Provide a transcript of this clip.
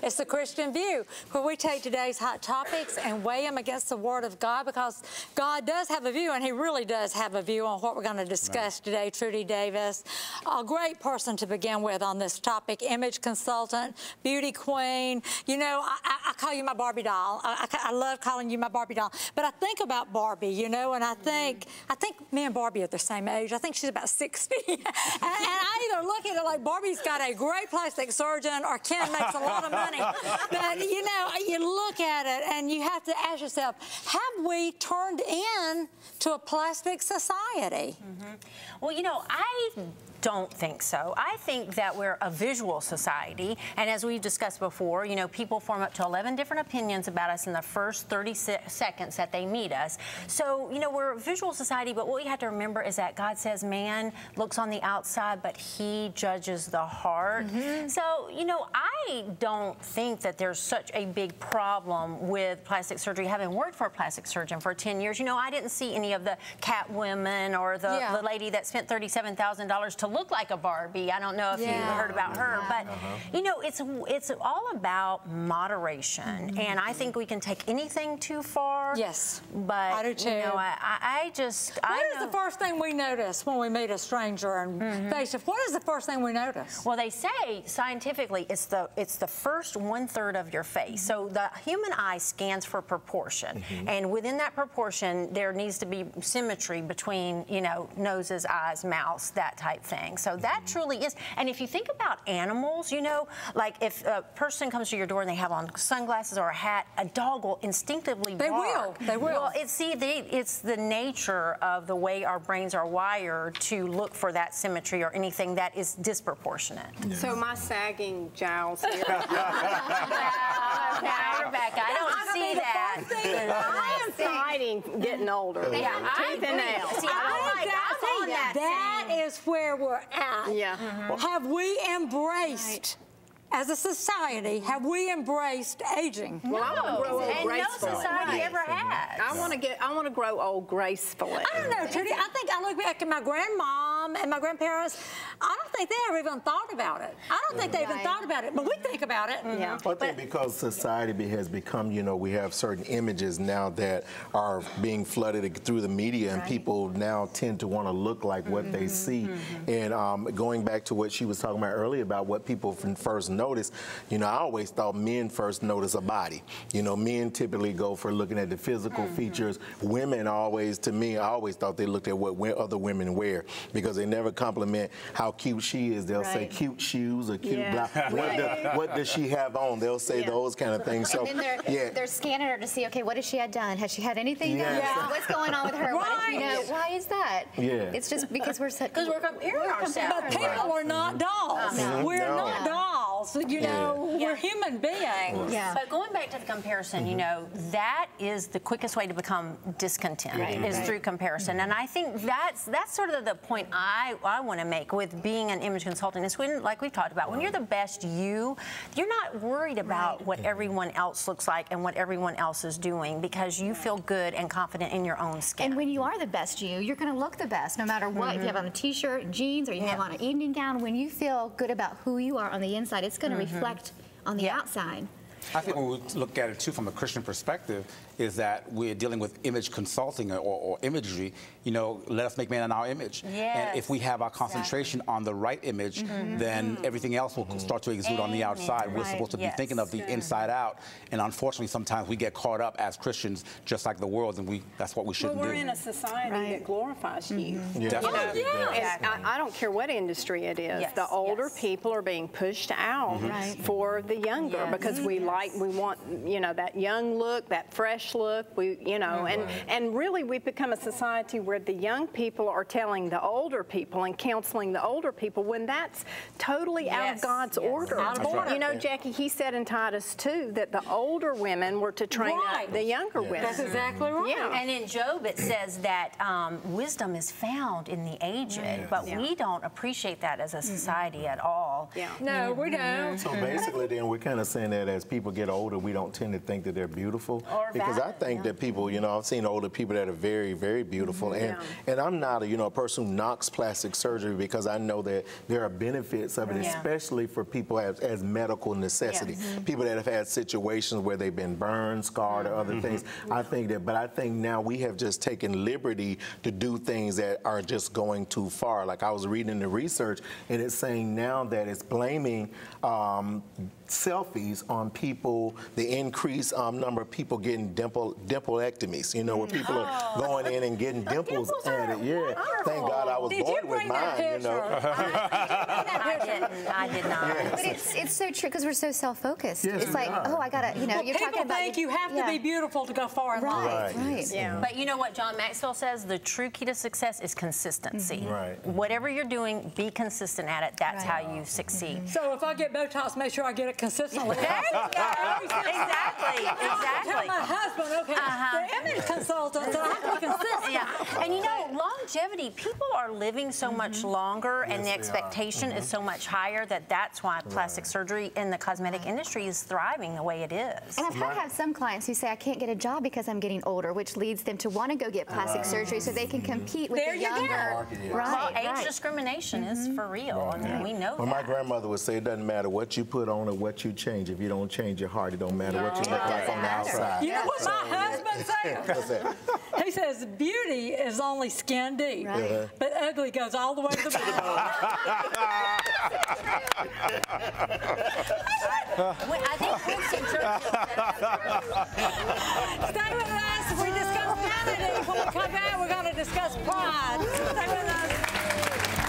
It's the Christian View, where we take today's hot topics and weigh them against the Word of God, because God does have a view, and He really does have a view on what we're going to discuss today. Trudy Davis, a great person to begin with on this topic, image consultant, beauty queen. You know, I call you my Barbie doll. I love calling you my Barbie doll. But I think about Barbie, you know, and I think me and Barbie are the same age. I think she's about 60. and I either look at it like Barbie's got a great plastic surgeon or Ken makes a lot of money. But, you know, you look at it and you have to ask yourself, have we turned in to a plastic society? Well, you know, I don't think so. I think that we're a visual society, and as we've discussed before, you know, people form up to 11 different opinions about us in the first 30 seconds that they meet us. So, you know, we're a visual society, but what you have to remember is that God says man looks on the outside, but He judges the heart. So, you know, I don't think that there's such a big problem with plastic surgery. Having worked for a plastic surgeon for 10 years, you know, I didn't see any of the cat women or the lady that spent $37,000 to look like a Barbie. I don't know if you heard about her, but you know, it's all about moderation, and I think we can take anything too far. Yes, but I do too. You know, I just. What is the first thing we notice when we meet a stranger and face it? What is the first thing we notice? Well, they say scientifically it's the first 1/3 of your face. So the human eye scans for proportion, and within that proportion, there needs to be symmetry between, you know, noses, eyes, mouths, that type thing. So that truly is. And if you think about animals, you know, like if a person comes to your door and they have on sunglasses or a hat, a dog will instinctively bark. They will. Well, it's the nature of the way our brains are wired to look for that symmetry or anything that is disproportionate. So my sagging jowls here. Rebecca, I don't see that. I am fighting getting older. Yeah, Tooth and nail. See, that is where we're at. Yeah. Have we embraced, as a society, have we embraced aging? Well, I want to grow old gracefully. No society ever has. I want to grow old gracefully. I don't know, Trudy. I think I look back at my grandmom and my grandparents. I don't think they ever even thought about it. I don't think they even thought about it, but we think about it. Yeah. Well, I think because society has become, you know, we have certain images now that are being flooded through the media, and people now tend to want to look like what they see. And going back to what she was talking about earlier about what people first notice, you know, I always thought men first notice a body. You know, men typically go for looking at the physical features. Women always, to me, I always thought they looked at what other women wear, because they never compliment how cute she is. They'll say cute shoes or cute blah. What does she have on? They'll say those kind of things. So and then they're scanning her to see, okay, what has she had done? Has she had anything done? What's going on with her? What, you know, why is that? It's just because we're comparing ourselves. But people are not dolls. We're not dolls. You know, we're human beings. But going back to the comparison, you know, that is the quickest way to become discontent is through comparison. And I think that's sort of the point I want to make with being an image consultant is when, like we've talked about, when you're the best you're not worried about what everyone else looks like and what everyone else is doing, because you feel good and confident in your own skin. And when you are the best you're going to look the best no matter what. If you have on a t-shirt and jeans or you have on an evening gown, when you feel good about who you are on the inside, it's going to reflect on the outside. I think when we look at it too from a Christian perspective is that we're dealing with image consulting or imagery. You know, let us make man in our image. And if we have our concentration on the right image, then everything else will start to exude on the outside. We're supposed to be thinking of the inside out. And unfortunately, sometimes we get caught up as Christians, just like the world, and that's what we shouldn't do. Well, we're in a society that glorifies youth. Definitely. I don't care what industry it is. The older people are being pushed out for the younger because we want, you know, that young look, that fresh look. You know, and really we've become a society where the young people are telling the older people and counseling the older people when that's totally out of God's order. You know, Jackie, he said in Titus 2 that the older women were to train up the younger women. That's exactly right. And in Job it says that wisdom is found in the aged, but we don't appreciate that as a society at all. No, we don't. So basically then we're kind of saying that as people get older, we don't tend to think that they're beautiful. Or because because I think that people, you know, I've seen older people that are very, very beautiful, and I'm not a person who knocks plastic surgery, because I know that there are benefits of it, especially for people as medical necessity. People that have had situations where they've been burned, scarred, or other things. I think now we have just taken liberty to do things that are just going too far. Like I was reading the research, and it's saying now that it's blaming selfies on people, the increased number of people getting dimplectomies, you know, where people are going in and getting dimples added. Thank God I was born with mine, you know. I did not. But it's so true, because we're so self-focused. It's like, oh, I gotta, you know, you're talking about. People think you have to be beautiful to go far in life. But you know what John Maxwell says? The true key to success is consistency. Whatever you're doing, be consistent at it. That's how you succeed. So if I get Botox, make sure I get it consistently. There you go. Exactly. Tell my husband, okay, the image consultant, so I have to be consistent. And you know, longevity, people are living so much longer, and the expectation is so much higher that's why plastic surgery in the cosmetic industry is thriving the way it is. And I've had some clients who say, I can't get a job because I'm getting older, which leads them to want to go get plastic surgery so they can compete with the younger. Well, age discrimination is for real. I mean, we know Well, my grandmother would say, it doesn't matter what you put on or what you change. If you don't change your heart, it don't matter what you look like on the outside. You know what my husband says? What's that? He says beauty is only skin deep, but ugly goes all the way to the bottom. I think Winston Churchill said that. Stay with us. We discuss vanity. When we come back, we're going to discuss pride. Stay with us.